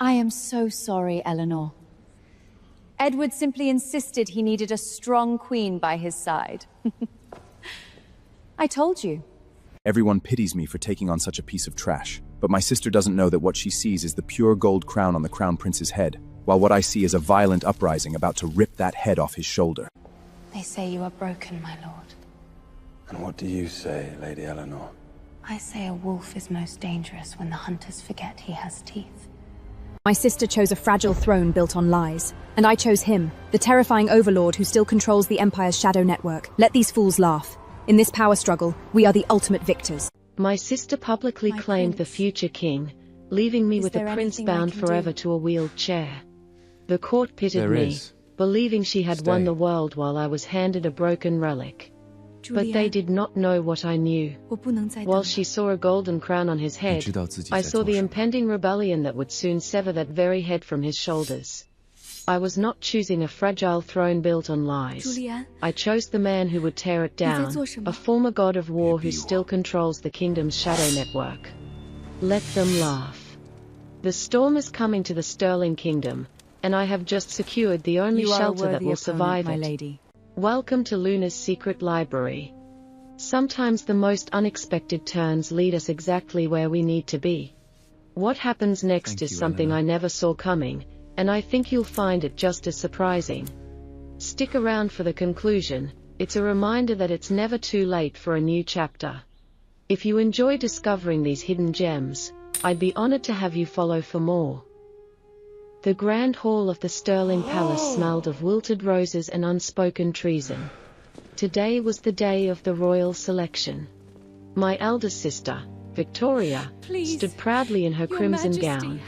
I am so sorry, Eleanor. Edward simply insisted he needed a strong queen by his side. I told you. Everyone pities me for taking on such a piece of trash, but my sister doesn't know that what she sees is the pure gold crown on the crown prince's head, while what I see is a violent uprising about to rip that head off his shoulder. They say you are broken, my lord. And what do you say, Lady Eleanor? I say a wolf is most dangerous when the hunters forget he has teeth. My sister chose a fragile throne built on lies, and I chose him, the terrifying overlord who still controls the Empire's shadow network. Let these fools laugh. In this power struggle, we are the ultimate victors. My sister publicly claimed the future king, leaving me with a prince bound forever to a wheeled chair. The court pitted me, believing she had won the world while I was handed a broken relic. But they did not know what I knew. While she saw a golden crown on his head, I saw the impending rebellion that would soon sever that very head from his shoulders. I was not choosing a fragile throne built on lies. I chose the man who would tear it down, a former god of war who still controls the kingdom's shadow network. Let them laugh. The storm is coming to the Sterling Kingdom, and I have just secured the only shelter that will survive it. Lady. Welcome to Luna's secret library. Sometimes the most unexpected turns lead us exactly where we need to be. What happens next is something I never saw coming, and I think you'll find it just as surprising. Stick around for the conclusion. It's a reminder that it's never too late for a new chapter. If you enjoy discovering these hidden gems, I'd be honored to have you follow for more. The grand hall of the Sterling Palace smelled of wilted roses and unspoken treason. Today was the day of the royal selection. My eldest sister, Victoria, stood proudly in her crimson gown.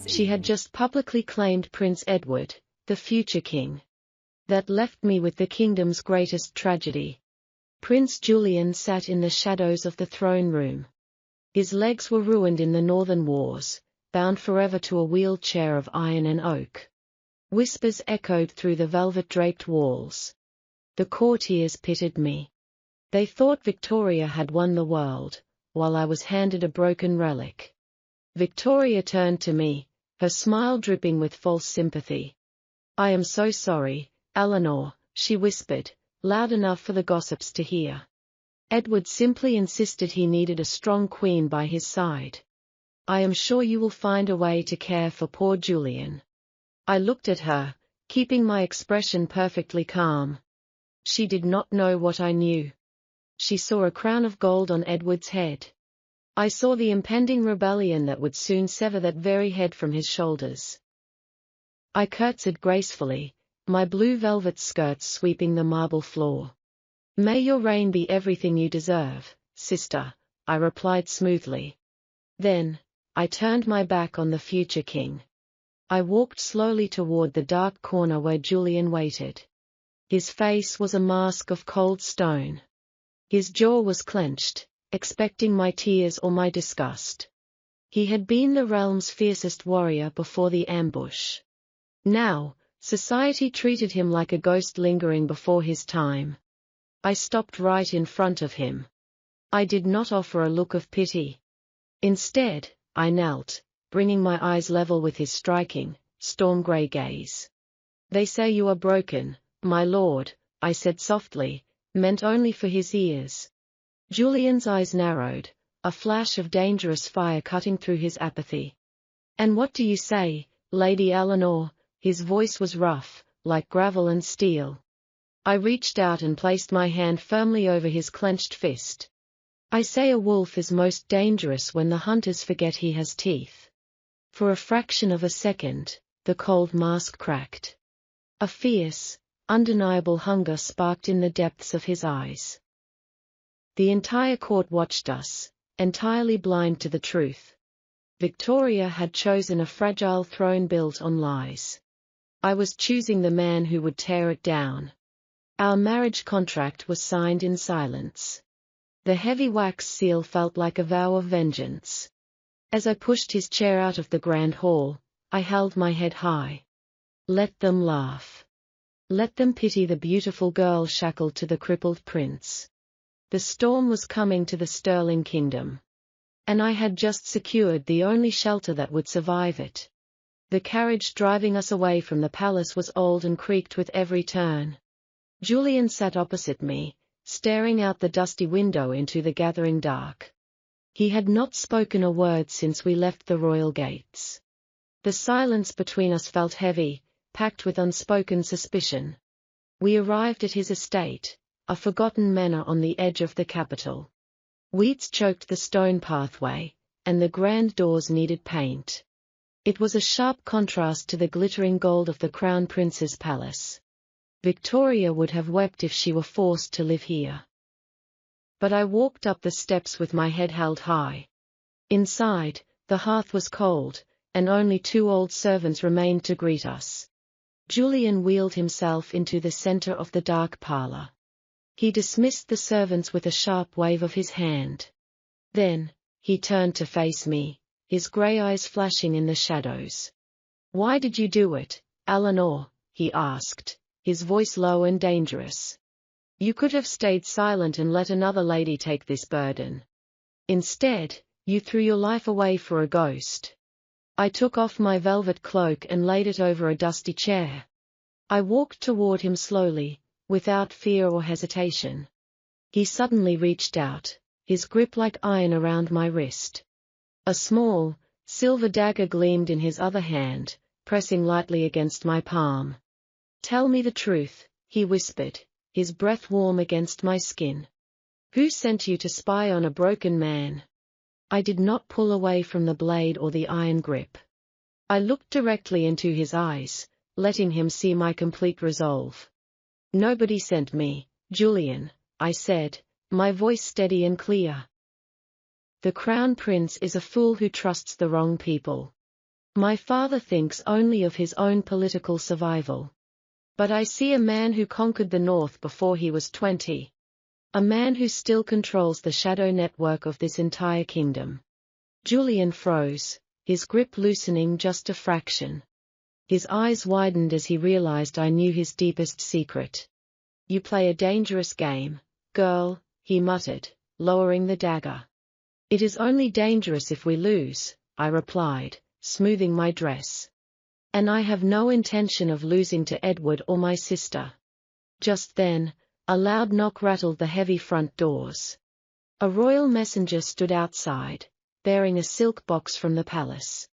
She had just publicly claimed Prince Edward, the future king. That left me with the kingdom's greatest tragedy. Prince Julian sat in the shadows of the throne room. His legs were ruined in the Northern Wars, bound forever to a wheeled chair of iron and oak. Whispers echoed through the velvet-draped walls. The courtiers pitied me. They thought Victoria had won the world, while I was handed a broken relic. Victoria turned to me, her smile dripping with false sympathy. "I am so sorry, Eleanor," she whispered, loud enough for the gossips to hear. "Edward simply insisted he needed a strong queen by his side. I am sure you will find a way to care for poor Julian." I looked at her, keeping my expression perfectly calm. She did not know what I knew. She saw a crown of gold on Edward's head. I saw the impending rebellion that would soon sever that very head from his shoulders. I curtsied gracefully, my blue velvet skirts sweeping the marble floor. "May your reign be everything you deserve, sister," I replied smoothly. Then, I turned my back on the future king. I walked slowly toward the dark corner where Julian waited. His face was a mask of cold stone. His jaw was clenched, expecting my tears or my disgust. He had been the realm's fiercest warrior before the ambush. Now, society treated him like a ghost lingering before his time. I stopped right in front of him. I did not offer a look of pity. Instead, I knelt, bringing my eyes level with his striking, storm-grey gaze. "They say you are broken, my lord," I said softly, meant only for his ears. Julian's eyes narrowed, a flash of dangerous fire cutting through his apathy. "And what do you say, Lady Eleanor?" His voice was rough, like gravel and steel. I reached out and placed my hand firmly over his clenched fist. "I say a wolf is most dangerous when the hunters forget he has teeth." For a fraction of a second, the cold mask cracked. A fierce, undeniable hunger sparked in the depths of his eyes. The entire court watched us, entirely blind to the truth. Victoria had chosen a fragile throne built on lies. I was choosing the man who would tear it down. Our marriage contract was signed in silence. The heavy wax seal felt like a vow of vengeance. As I pushed his chair out of the grand hall, I held my head high. Let them laugh. Let them pity the beautiful girl shackled to the crippled prince. The storm was coming to the Sterling Kingdom. And I had just secured the only shelter that would survive it. The carriage driving us away from the palace was old and creaked with every turn. Julian sat opposite me, staring out the dusty window into the gathering dark. He had not spoken a word since we left the royal gates. The silence between us felt heavy, packed with unspoken suspicion. We arrived at his estate, a forgotten manor on the edge of the capital. Weeds choked the stone pathway, and the grand doors needed paint. It was a sharp contrast to the glittering gold of the Crown Prince's palace. Victoria would have wept if she were forced to live here. But I walked up the steps with my head held high. Inside, the hearth was cold, and only 2 old servants remained to greet us. Julian wheeled himself into the center of the dark parlor. He dismissed the servants with a sharp wave of his hand. Then, he turned to face me, his grey eyes flashing in the shadows. "Why did you do it, Eleanor?" he asked, his voice low and dangerous. "You could have stayed silent and let another lady take this burden. Instead, you threw your life away for a ghost." I took off my velvet cloak and laid it over a dusty chair. I walked toward him slowly, without fear or hesitation. He suddenly reached out, his grip like iron around my wrist. A small, silver dagger gleamed in his other hand, pressing lightly against my palm. "Tell me the truth," he whispered, his breath warm against my skin. "Who sent you to spy on a broken man?" I did not pull away from the blade or the iron grip. I looked directly into his eyes, letting him see my complete resolve. "Nobody sent me, Julian," I said, my voice steady and clear. "The Crown Prince is a fool who trusts the wrong people. My father thinks only of his own political survival. But I see a man who conquered the North before he was 20. A man who still controls the shadow network of this entire kingdom." Julian froze, his grip loosening just a fraction. His eyes widened as he realized I knew his deepest secret. "You play a dangerous game, girl," he muttered, lowering the dagger. "It is only dangerous if we lose," I replied, smoothing my dress. "And I have no intention of losing to Edward or my sister." Just then, a loud knock rattled the heavy front doors. A royal messenger stood outside, bearing a silk box from the palace.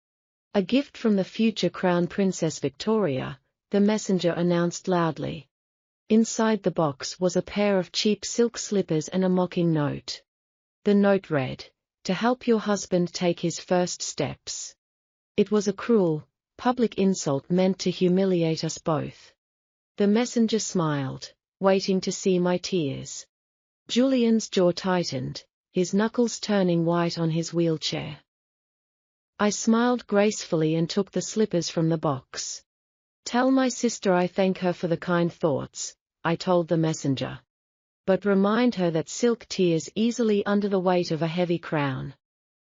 "A gift from the future Crown Princess Victoria," the messenger announced loudly. Inside the box was a pair of cheap silk slippers and a mocking note. The note read, "To help your husband take his first steps." It was a cruel, public insult meant to humiliate us both. The messenger smiled, waiting to see my tears. Julian's jaw tightened, his knuckles turning white on his wheelchair. I smiled gracefully and took the slippers from the box. "Tell my sister I thank her for the kind thoughts," I told the messenger. "But remind her that silk tears easily under the weight of a heavy crown."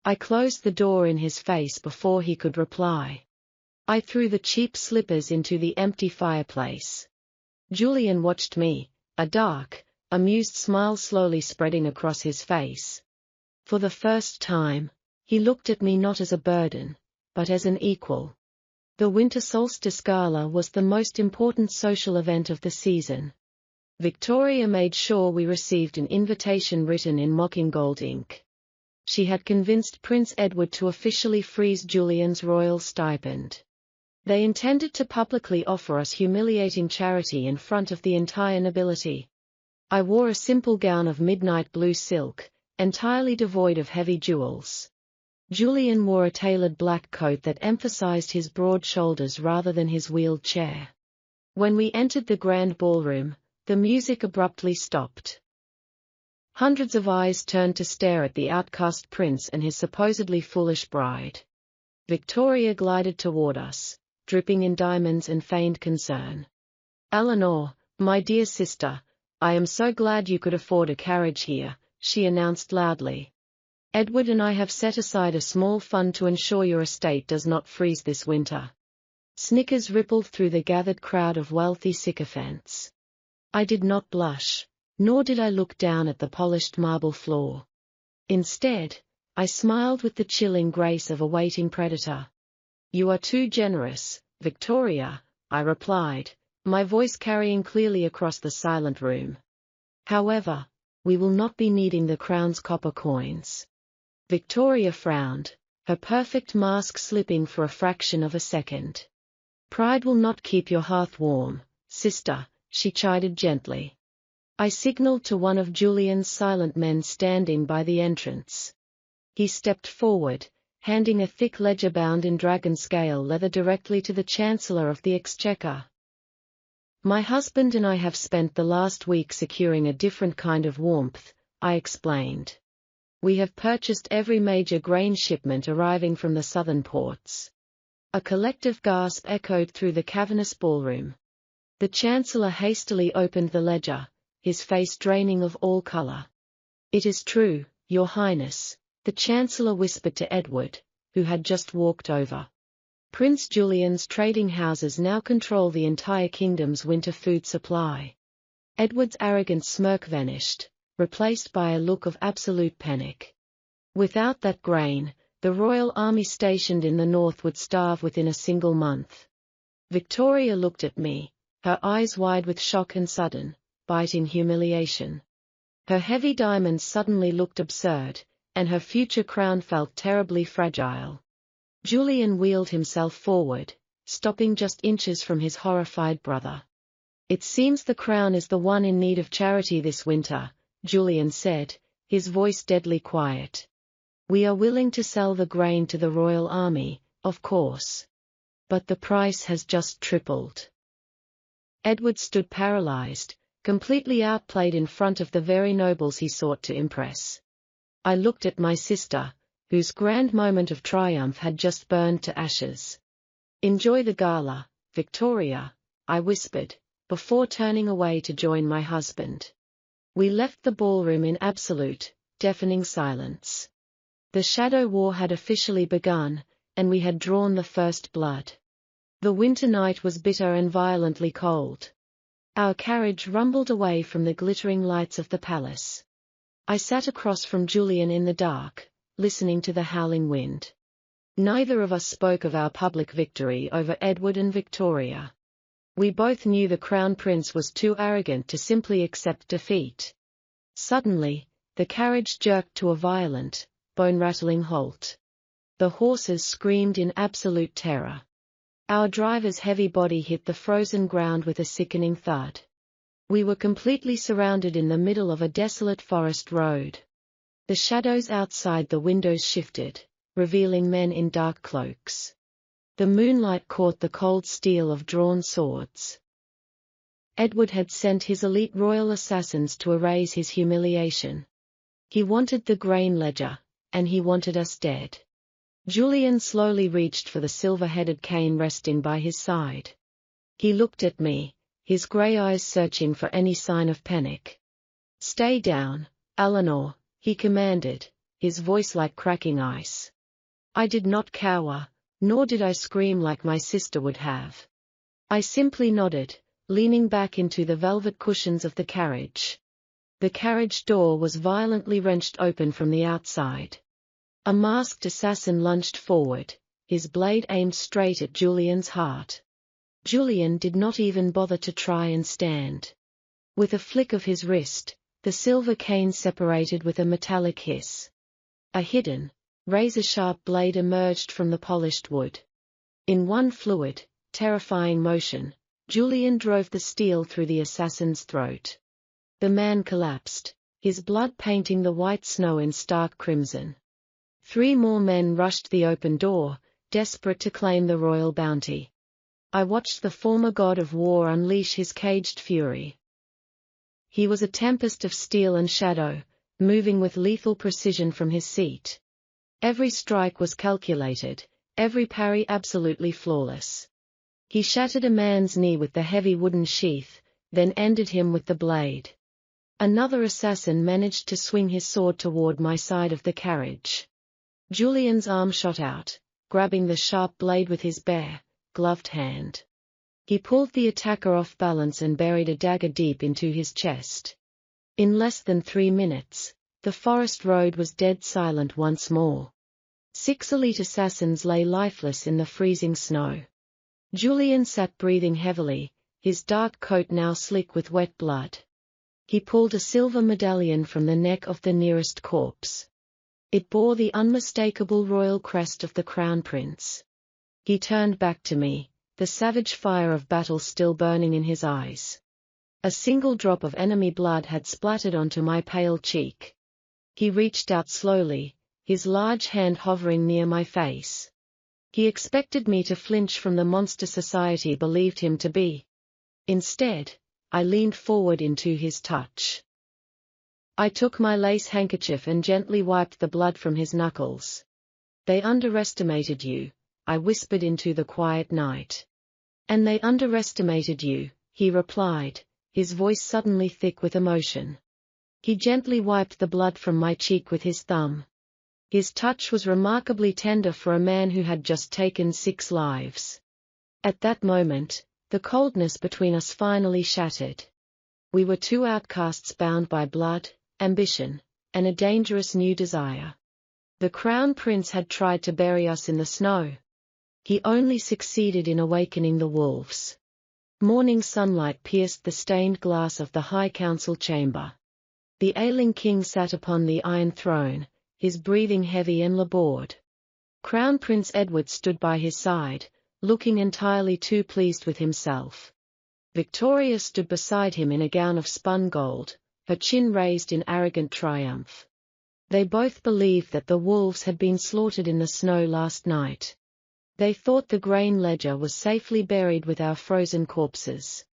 I closed the door in his face before he could reply. I threw the cheap slippers into the empty fireplace. Julian watched me, a dark, amused smile slowly spreading across his face. For the first time, he looked at me not as a burden, but as an equal. The winter solstice gala was the most important social event of the season. Victoria made sure we received an invitation written in mocking gold ink. She had convinced Prince Edward to officially freeze Julian's royal stipend. They intended to publicly offer us humiliating charity in front of the entire nobility. I wore a simple gown of midnight blue silk, entirely devoid of heavy jewels. Julian wore a tailored black coat that emphasized his broad shoulders rather than his wheeled chair. When we entered the grand ballroom, the music abruptly stopped. Hundreds of eyes turned to stare at the outcast prince and his supposedly foolish bride. Victoria glided toward us, dripping in diamonds and feigned concern. "Eleanor, my dear sister, I am so glad you could afford a carriage here," she announced loudly. "Edward and I have set aside a small fund to ensure your estate does not freeze this winter." Snickers rippled through the gathered crowd of wealthy sycophants. I did not blush, nor did I look down at the polished marble floor. Instead, I smiled with the chilling grace of a waiting predator. You are too generous, Victoria, I replied, my voice carrying clearly across the silent room. However, we will not be needing the crown's copper coins. Victoria frowned, her perfect mask slipping for a fraction of a second. Pride will not keep your hearth warm, sister, she chided gently. I signaled to one of Julian's silent men standing by the entrance. He stepped forward, handing a thick ledger bound in dragon scale leather directly to the Chancellor of the Exchequer. My husband and I have spent the last week securing a different kind of warmth, I explained. We have purchased every major grain shipment arriving from the southern ports. A collective gasp echoed through the cavernous ballroom. The Chancellor hastily opened the ledger, his face draining of all color. It is true, Your Highness, the Chancellor whispered to Edward, who had just walked over. Prince Julian's trading houses now control the entire kingdom's winter food supply. Edward's arrogant smirk vanished, replaced by a look of absolute panic. Without that grain, the royal army stationed in the north would starve within a single month. Victoria looked at me, her eyes wide with shock and sudden, biting humiliation. Her heavy diamonds suddenly looked absurd, and her future crown felt terribly fragile. Julian wheeled himself forward, stopping just inches from his horrified brother. It seems the crown is the one in need of charity this winter, Julian said, his voice deadly quiet. We are willing to sell the grain to the royal army, of course. But the price has just tripled. Edward stood paralyzed, completely outplayed in front of the very nobles he sought to impress. I looked at my sister, whose grand moment of triumph had just burned to ashes. Enjoy the gala, Victoria, I whispered, before turning away to join my husband. We left the ballroom in absolute, deafening silence. The Shadow War had officially begun, and we had drawn the first blood. The winter night was bitter and violently cold. Our carriage rumbled away from the glittering lights of the palace. I sat across from Julian in the dark, listening to the howling wind. Neither of us spoke of our public victory over Edward and Victoria. We both knew the Crown Prince was too arrogant to simply accept defeat. Suddenly, the carriage jerked to a violent, bone-rattling halt. The horses screamed in absolute terror. Our driver's heavy body hit the frozen ground with a sickening thud. We were completely surrounded in the middle of a desolate forest road. The shadows outside the windows shifted, revealing men in dark cloaks. The moonlight caught the cold steel of drawn swords. Edward had sent his elite royal assassins to erase his humiliation. He wanted the grain ledger, and he wanted us dead. Julian slowly reached for the silver-headed cane resting by his side. He looked at me, his grey eyes searching for any sign of panic. Stay down, Eleanor, he commanded, his voice like cracking ice. I did not cower, nor did I scream like my sister would have. I simply nodded, leaning back into the velvet cushions of the carriage. The carriage door was violently wrenched open from the outside. A masked assassin lunged forward, his blade aimed straight at Julian's heart. Julian did not even bother to try and stand. With a flick of his wrist, the silver cane separated with a metallic hiss. A hidden, razor-sharp blade emerged from the polished wood. In one fluid, terrifying motion, Julian drove the steel through the assassin's throat. The man collapsed, his blood painting the white snow in stark crimson. 3 more men rushed the open door, desperate to claim the royal bounty. I watched the former god of war unleash his caged fury. He was a tempest of steel and shadow, moving with lethal precision from his seat. Every strike was calculated, every parry absolutely flawless. He shattered a man's knee with the heavy wooden sheath, then ended him with the blade. Another assassin managed to swing his sword toward my side of the carriage. Julian's arm shot out, grabbing the sharp blade with his bare, gloved hand. He pulled the attacker off balance and buried a dagger deep into his chest. In less than 3 minutes, the forest road was dead silent once more. 6 elite assassins lay lifeless in the freezing snow. Julian sat breathing heavily, his dark coat now slick with wet blood. He pulled a silver medallion from the neck of the nearest corpse. It bore the unmistakable royal crest of the Crown Prince. He turned back to me, the savage fire of battle still burning in his eyes. A single drop of enemy blood had splattered onto my pale cheek. He reached out slowly, his large hand hovering near my face. He expected me to flinch from the monster society believed him to be. Instead, I leaned forward into his touch. I took my lace handkerchief and gently wiped the blood from his knuckles. They underestimated you, I whispered into the quiet night. And they underestimated you, he replied, his voice suddenly thick with emotion. He gently wiped the blood from my cheek with his thumb. His touch was remarkably tender for a man who had just taken 6 lives. At that moment, the coldness between us finally shattered. We were 2 outcasts bound by blood, ambition, and a dangerous new desire. The Crown Prince had tried to bury us in the snow. He only succeeded in awakening the wolves. Morning sunlight pierced the stained glass of the High Council chamber. The ailing king sat upon the iron throne, his breathing heavy and labored. Crown Prince Edward stood by his side, looking entirely too pleased with himself. Victoria stood beside him in a gown of spun gold, her chin raised in arrogant triumph. They both believed that the wolves had been slaughtered in the snow last night. They thought the grain ledger was safely buried with our frozen corpses.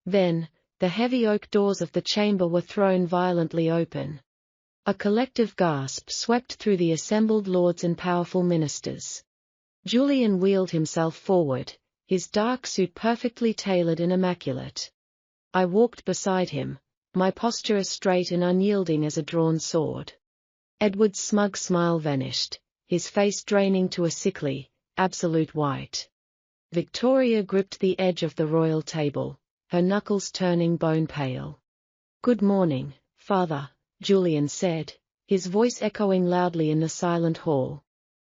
Then, the heavy oak doors of the chamber were thrown violently open. A collective gasp swept through the assembled lords and powerful ministers. Julian wheeled himself forward, his dark suit perfectly tailored and immaculate. I walked beside him, my posture as straight and unyielding as a drawn sword. Edward's smug smile vanished, his face draining to a sickly, absolute white. Victoria gripped the edge of the royal table, her knuckles turning bone pale. "Good morning, Father," Julian said, his voice echoing loudly in the silent hall.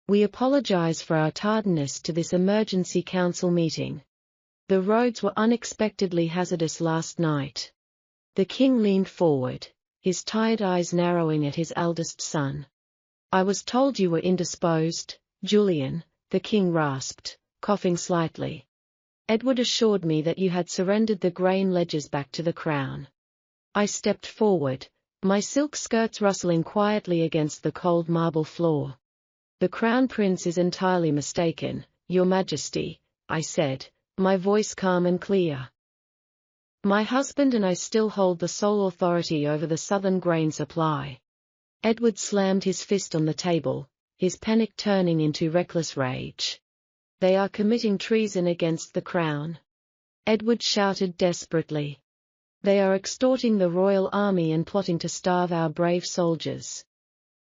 "We apologize for our tardiness to this emergency council meeting. The roads were unexpectedly hazardous last night." The king leaned forward, his tired eyes narrowing at his eldest son. "I was told you were indisposed, Julian," the king rasped, coughing slightly. "Edward assured me that you had surrendered the grain ledgers back to the crown." I stepped forward, my silk skirts rustling quietly against the cold marble floor. "The Crown Prince is entirely mistaken, Your Majesty," I said, my voice calm and clear. "My husband and I still hold the sole authority over the southern grain supply." Edward slammed his fist on the table, his panic turning into reckless rage. "They are committing treason against the crown," Edward shouted desperately. "They are extorting the royal army and plotting to starve our brave soldiers."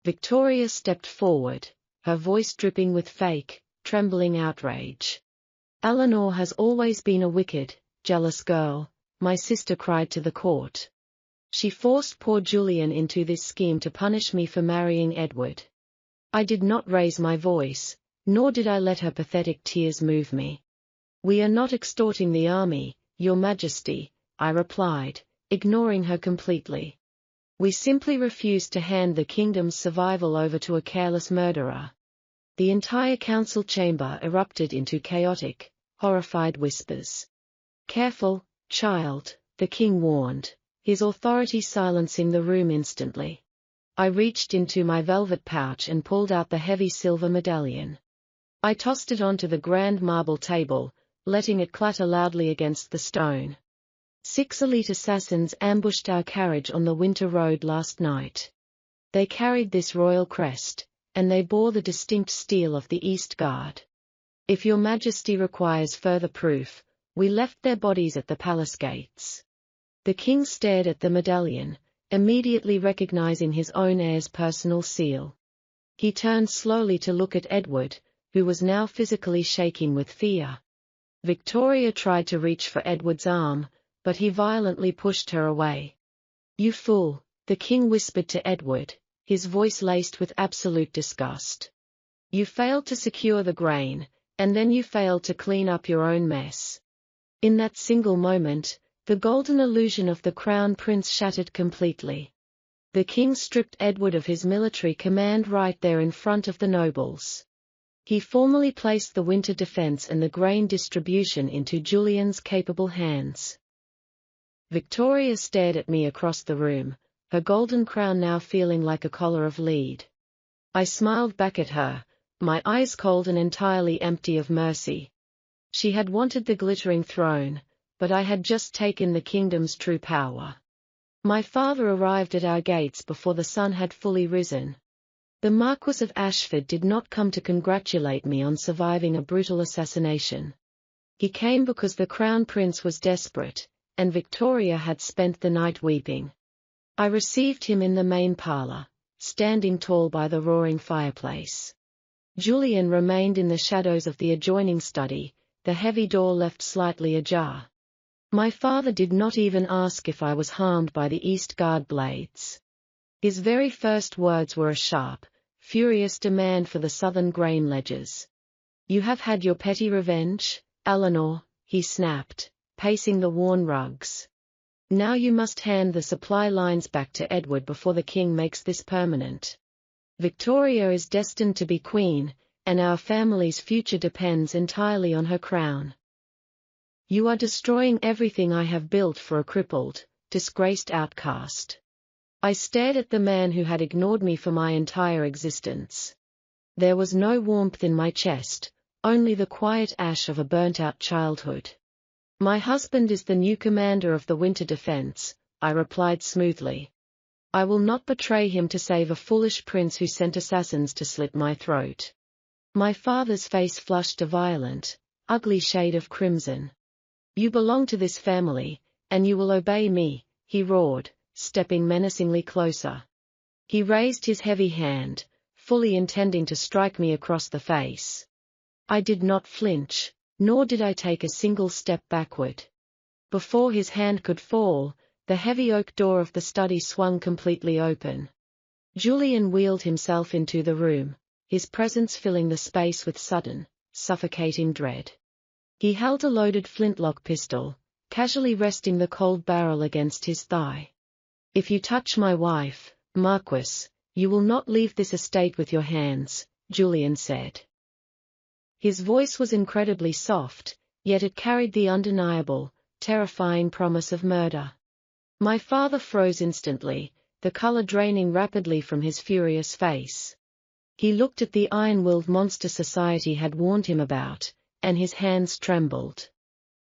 Victoria stepped forward, her voice dripping with fake, trembling outrage. "Eleanor has always been a wicked, jealous girl," my sister cried to the court. "She forced poor Julian into this scheme to punish me for marrying Edward." I did not raise my voice, nor did I let her pathetic tears move me. "We are not extorting the army, Your Majesty," I replied, ignoring her completely. "We simply refuse to hand the kingdom's survival over to a careless murderer." The entire council chamber erupted into chaotic, horrified whispers. "Careful, child," the king warned, his authority silencing the room instantly. I reached into my velvet pouch and pulled out the heavy silver medallion. I tossed it onto the grand marble table, letting it clatter loudly against the stone. 6 elite assassins ambushed our carriage on the winter road last night. They carried this royal crest, and they bore the distinct steel of the East Guard. "If Your Majesty requires further proof, we left their bodies at the palace gates." The king stared at the medallion, immediately recognizing his own heir's personal seal. He turned slowly to look at Edward, who was now physically shaking with fear. Victoria tried to reach for Edward's arm, but he violently pushed her away. "You fool," the king whispered to Edward, his voice laced with absolute disgust. You failed to secure the grain, and then you failed to clean up your own mess. In that single moment, the golden illusion of the crown prince shattered completely. The king stripped Edward of his military command right there in front of the nobles. He formally placed the winter defense and the grain distribution into Julian's capable hands. Victoria stared at me across the room, her golden crown now feeling like a collar of lead. I smiled back at her, my eyes cold and entirely empty of mercy. She had wanted the glittering throne, but I had just taken the kingdom's true power. My father arrived at our gates before the sun had fully risen. The Marquis of Ashford did not come to congratulate me on surviving a brutal assassination. He came because the Crown Prince was desperate, and Victoria had spent the night weeping. I received him in the main parlour, standing tall by the roaring fireplace. Julian remained in the shadows of the adjoining study, the heavy door left slightly ajar. My father did not even ask if I was harmed by the East Guard blades. His very first words were a sharp, furious demand for the southern grain ledgers. "You have had your petty revenge, Eleanor," he snapped, pacing the worn rugs. "Now you must hand the supply lines back to Edward before the king makes this permanent. Victoria is destined to be queen, and our family's future depends entirely on her crown. You are destroying everything I have built for a crippled, disgraced outcast." I stared at the man who had ignored me for my entire existence. There was no warmth in my chest, only the quiet ash of a burnt-out childhood. "My husband is the new commander of the winter defense," I replied smoothly. "I will not betray him to save a foolish prince who sent assassins to slit my throat." My father's face flushed a violent, ugly shade of crimson. "You belong to this family, and you will obey me," he roared, stepping menacingly closer. He raised his heavy hand, fully intending to strike me across the face. I did not flinch, nor did I take a single step backward. Before his hand could fall, the heavy oak door of the study swung completely open. Julian wheeled himself into the room, his presence filling the space with sudden, suffocating dread. He held a loaded flintlock pistol, casually resting the cold barrel against his thigh. "If you touch my wife, Marquis, you will not leave this estate with your hands," Julian said. His voice was incredibly soft, yet it carried the undeniable, terrifying promise of murder. My father froze instantly, the color draining rapidly from his furious face. He looked at the iron-willed monster society had warned him about, and his hands trembled.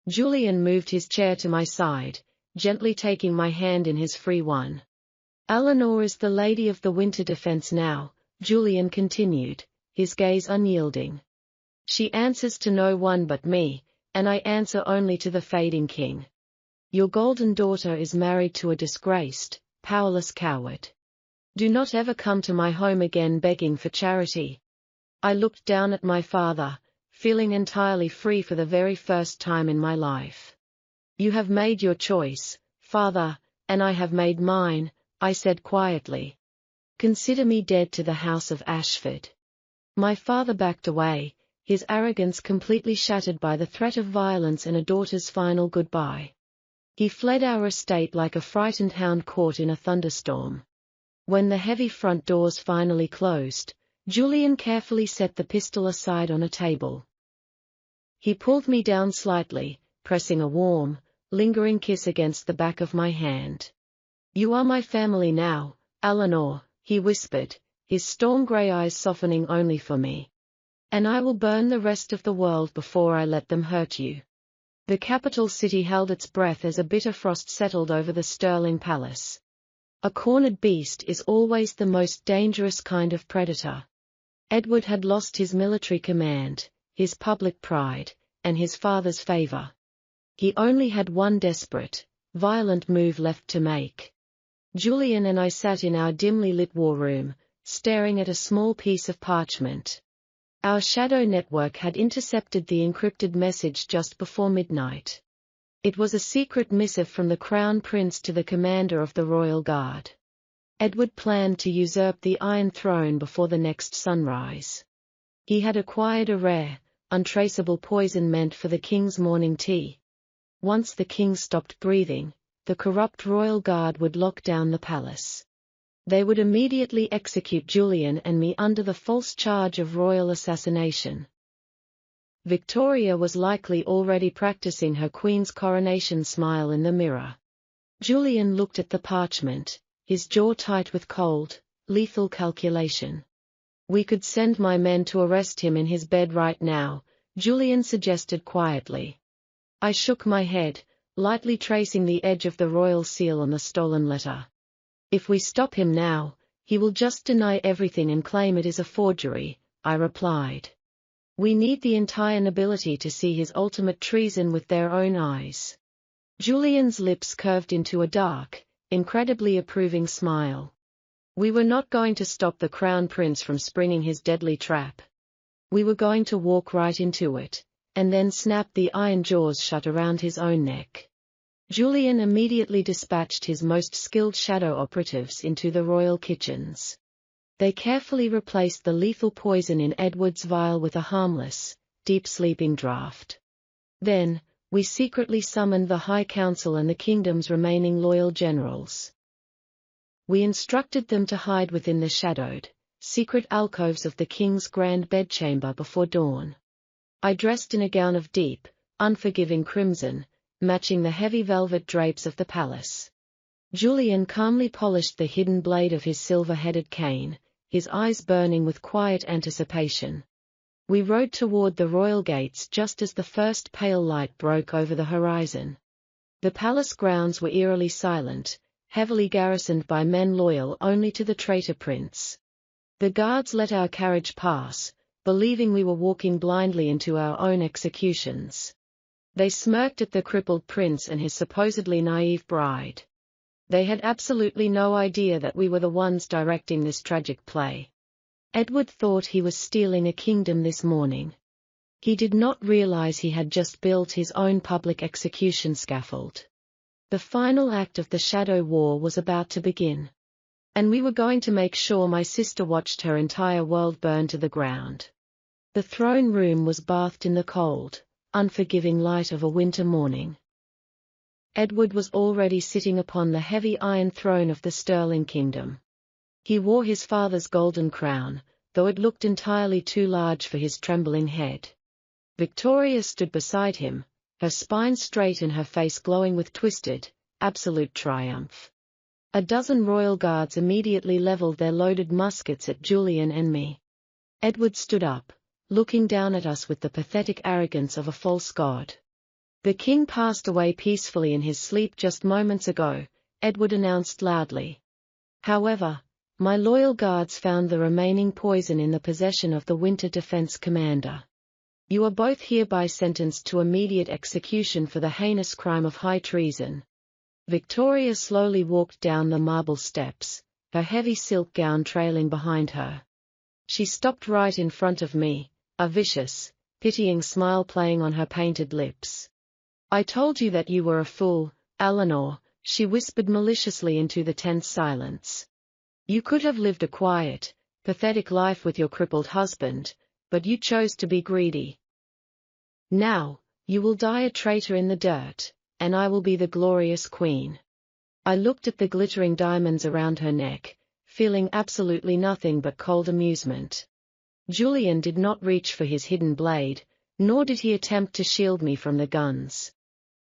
Julian moved his chair to my side, gently taking my hand in his free one. "Eleanor is the lady of the winter defense now," Julian continued, his gaze unyielding. "She answers to no one but me, and I answer only to the fading king. Your golden daughter is married to a disgraced, powerless coward. Do not ever come to my home again begging for charity." I looked down at my father, feeling entirely free for the very first time in my life. "You have made your choice, father, and I have made mine," I said quietly. "Consider me dead to the House of Ashford." My father backed away, his arrogance completely shattered by the threat of violence and a daughter's final goodbye. He fled our estate like a frightened hound caught in a thunderstorm. When the heavy front doors finally closed, Julian carefully set the pistol aside on a table. He pulled me down slightly, pressing a warm, lingering kiss against the back of my hand. "You are my family now, Eleanor," he whispered, his storm grey eyes softening only for me. "And I will burn the rest of the world before I let them hurt you." The capital city held its breath as a bitter frost settled over the Sterling Palace. A cornered beast is always the most dangerous kind of predator. Edward had lost his military command, his public pride, and his father's favor. He only had one desperate, violent move left to make. Julian and I sat in our dimly lit war room, staring at a small piece of parchment. Our shadow network had intercepted the encrypted message just before midnight. It was a secret missive from the Crown Prince to the commander of the Royal Guard. Edward planned to usurp the Iron Throne before the next sunrise. He had acquired a rare, untraceable poison meant for the king's morning tea. Once the king stopped breathing, the corrupt royal guard would lock down the palace. They would immediately execute Julian and me under the false charge of royal assassination. Victoria was likely already practicing her queen's coronation smile in the mirror. Julian looked at the parchment, his jaw tight with cold, lethal calculation. "We could send my men to arrest him in his bed right now," Julian suggested quietly. I shook my head, lightly tracing the edge of the royal seal on the stolen letter. "If we stop him now, he will just deny everything and claim it is a forgery," I replied. "We need the entire nobility to see his ultimate treason with their own eyes." Julian's lips curved into a dark, incredibly approving smile. We were not going to stop the crown prince from springing his deadly trap. We were going to walk right into it, and then snap the iron jaws shut around his own neck. Julian immediately dispatched his most skilled shadow operatives into the royal kitchens. They carefully replaced the lethal poison in Edward's vial with a harmless, deep-sleeping draught. Then, we secretly summoned the High Council and the kingdom's remaining loyal generals. We instructed them to hide within the shadowed, secret alcoves of the king's grand bedchamber before dawn. I dressed in a gown of deep, unforgiving crimson, matching the heavy velvet drapes of the palace. Julian calmly polished the hidden blade of his silver-headed cane, his eyes burning with quiet anticipation. We rode toward the royal gates just as the first pale light broke over the horizon. The palace grounds were eerily silent, heavily garrisoned by men loyal only to the traitor prince. The guards let our carriage pass, believing we were walking blindly into our own executions. They smirked at the crippled prince and his supposedly naive bride. They had absolutely no idea that we were the ones directing this tragic play. Edward thought he was stealing a kingdom this morning. He did not realize he had just built his own public execution scaffold. The final act of the Shadow War was about to begin. And we were going to make sure my sister watched her entire world burn to the ground. The throne room was bathed in the cold, unforgiving light of a winter morning. Edward was already sitting upon the heavy iron throne of the Sterling Kingdom. He wore his father's golden crown, though it looked entirely too large for his trembling head. Victoria stood beside him, her spine straight and her face glowing with twisted, absolute triumph. A dozen royal guards immediately leveled their loaded muskets at Julian and me. Edward stood up, looking down at us with the pathetic arrogance of a false god. "The king passed away peacefully in his sleep just moments ago," Edward announced loudly. "However, my loyal guards found the remaining poison in the possession of the Winter Defense Commander. You are both hereby sentenced to immediate execution for the heinous crime of high treason." Victoria slowly walked down the marble steps, her heavy silk gown trailing behind her. She stopped right in front of me, a vicious, pitying smile playing on her painted lips. "I told you that you were a fool, Eleanor," she whispered maliciously into the tense silence. "You could have lived a quiet, pathetic life with your crippled husband, but you chose to be greedy. Now, you will die a traitor in the dirt, and I will be the glorious queen." I looked at the glittering diamonds around her neck, feeling absolutely nothing but cold amusement. Julian did not reach for his hidden blade, nor did he attempt to shield me from the guns.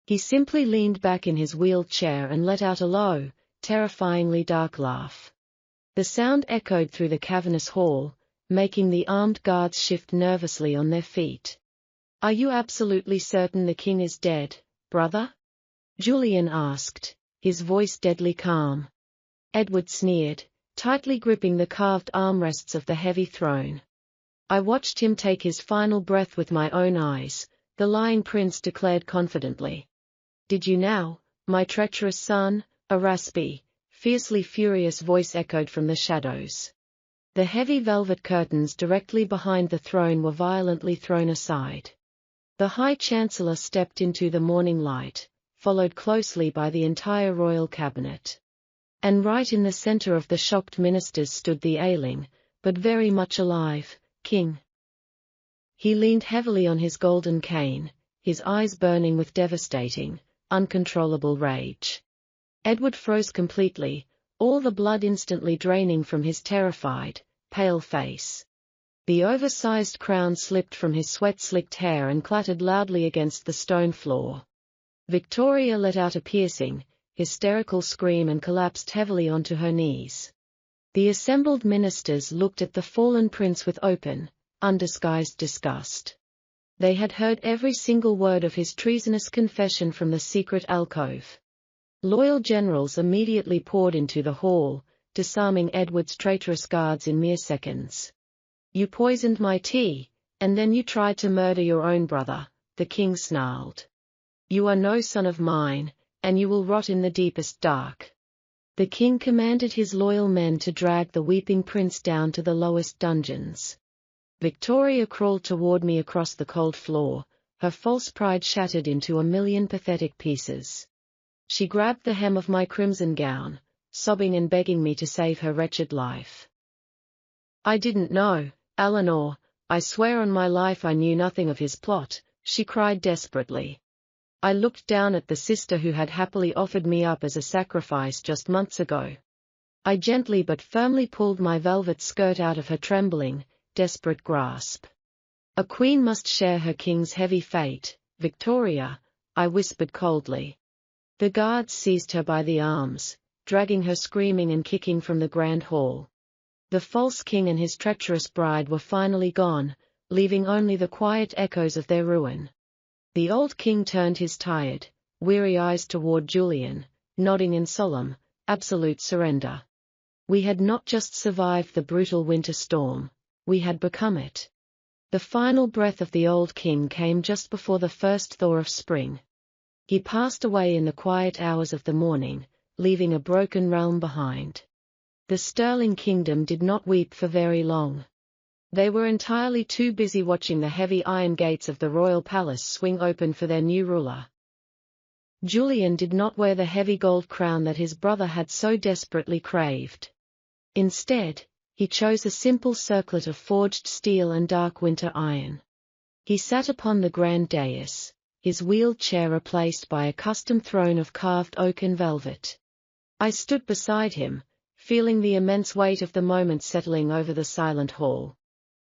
He simply leaned back in his wheeled chair and let out a low, terrifyingly dark laugh. The sound echoed through the cavernous hall, making the armed guards shift nervously on their feet. "Are you absolutely certain the king is dead, brother?" Julian asked, his voice deadly calm. Edward sneered, tightly gripping the carved armrests of the heavy throne. "I watched him take his final breath with my own eyes," the lying prince declared confidently. "Did you now, my treacherous son?" A raspy, fiercely furious voice echoed from the shadows. The heavy velvet curtains directly behind the throne were violently thrown aside. The High Chancellor stepped into the morning light, followed closely by the entire royal cabinet. And right in the center of the shocked ministers stood the ailing, but very much alive, king. He leaned heavily on his golden cane, his eyes burning with devastating, uncontrollable rage. Edward froze completely, all the blood instantly draining from his terrified, pale face. The oversized crown slipped from his sweat-slicked hair and clattered loudly against the stone floor. Victoria let out a piercing, hysterical scream and collapsed heavily onto her knees. The assembled ministers looked at the fallen prince with open, undisguised disgust. They had heard every single word of his treasonous confession from the secret alcove. Loyal generals immediately poured into the hall, disarming Edward's traitorous guards in mere seconds. "You poisoned my tea, and then you tried to murder your own brother," the king snarled. "You are no son of mine, and you will rot in the deepest dark." The king commanded his loyal men to drag the weeping prince down to the lowest dungeons. Victoria crawled toward me across the cold floor, her false pride shattered into a million pathetic pieces. She grabbed the hem of my crimson gown, sobbing and begging me to save her wretched life. "I didn't know, Eleanor, I swear on my life I knew nothing of his plot," she cried desperately. I looked down at the sister who had happily offered me up as a sacrifice just months ago. I gently but firmly pulled my velvet skirt out of her trembling, desperate grasp. "A queen must share her king's heavy fate, Victoria," I whispered coldly. The guards seized her by the arms, dragging her screaming and kicking from the grand hall. The false king and his treacherous bride were finally gone, leaving only the quiet echoes of their ruin. The old king turned his tired, weary eyes toward Julian, nodding in solemn, absolute surrender. We had not just survived the brutal winter storm, we had become it. The final breath of the old king came just before the first thaw of spring. He passed away in the quiet hours of the morning, leaving a broken realm behind. The Sterling kingdom did not weep for very long. They were entirely too busy watching the heavy iron gates of the royal palace swing open for their new ruler. Julian did not wear the heavy gold crown that his brother had so desperately craved. Instead, he chose a simple circlet of forged steel and dark winter iron. He sat upon the grand dais, his wheeled chair replaced by a custom throne of carved oak and velvet. I stood beside him, feeling the immense weight of the moment settling over the silent hall.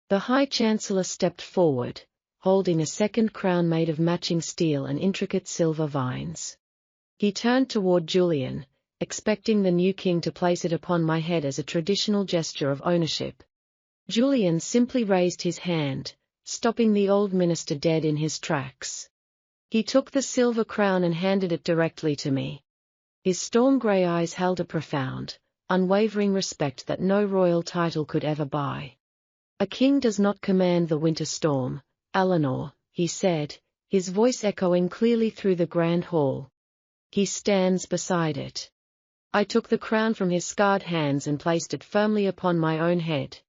The High Chancellor stepped forward, holding a second crown made of matching steel and intricate silver vines. He turned toward Julian, expecting the new king to place it upon my head as a traditional gesture of ownership. Julian simply raised his hand, stopping the old minister dead in his tracks. He took the silver crown and handed it directly to me. His storm-grey eyes held a profound, unwavering respect that no royal title could ever buy. "A king does not command the winter storm, Eleanor," he said, his voice echoing clearly through the grand hall. "He stands beside it." I took the crown from his scarred hands and placed it firmly upon my own head.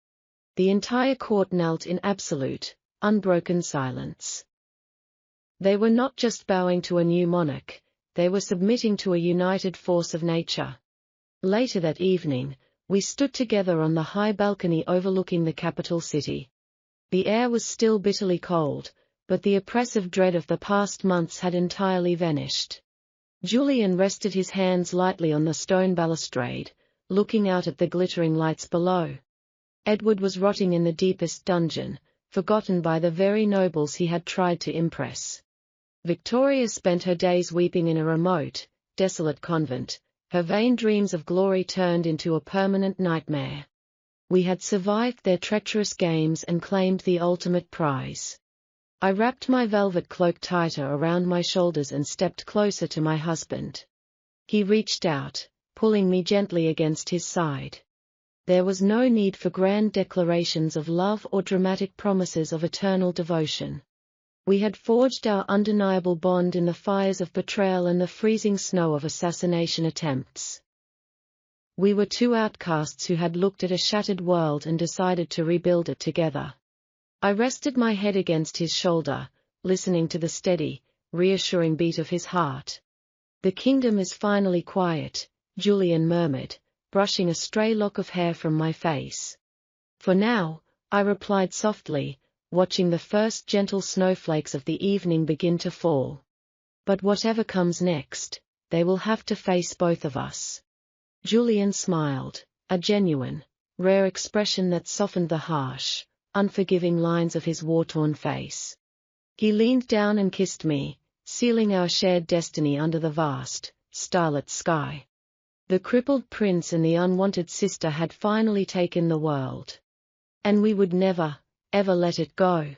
The entire court knelt in absolute, unbroken silence. They were not just bowing to a new monarch, they were submitting to a united force of nature. Later that evening, we stood together on the high balcony overlooking the capital city. The air was still bitterly cold, but the oppressive dread of the past months had entirely vanished. Julian rested his hands lightly on the stone balustrade, looking out at the glittering lights below. Edward was rotting in the deepest dungeon, forgotten by the very nobles he had tried to impress. Victoria spent her days weeping in a remote, desolate convent, her vain dreams of glory turned into a permanent nightmare. We had survived their treacherous games and claimed the ultimate prize. I wrapped my velvet cloak tighter around my shoulders and stepped closer to my husband. He reached out, pulling me gently against his side. There was no need for grand declarations of love or dramatic promises of eternal devotion. We had forged our undeniable bond in the fires of betrayal and the freezing snow of assassination attempts. We were two outcasts who had looked at a shattered world and decided to rebuild it together. I rested my head against his shoulder, listening to the steady, reassuring beat of his heart. "The kingdom is finally quiet," Julian murmured, brushing a stray lock of hair from my face. "For now," I replied softly, watching the first gentle snowflakes of the evening begin to fall. But whatever comes next, they will have to face both of us. Julian smiled, a genuine, rare expression that softened the harsh, unforgiving lines of his war-torn face. He leaned down and kissed me, sealing our shared destiny under the vast, starlit sky. The crippled prince and the unwanted sister had finally taken the world. And we would never, ever let it go.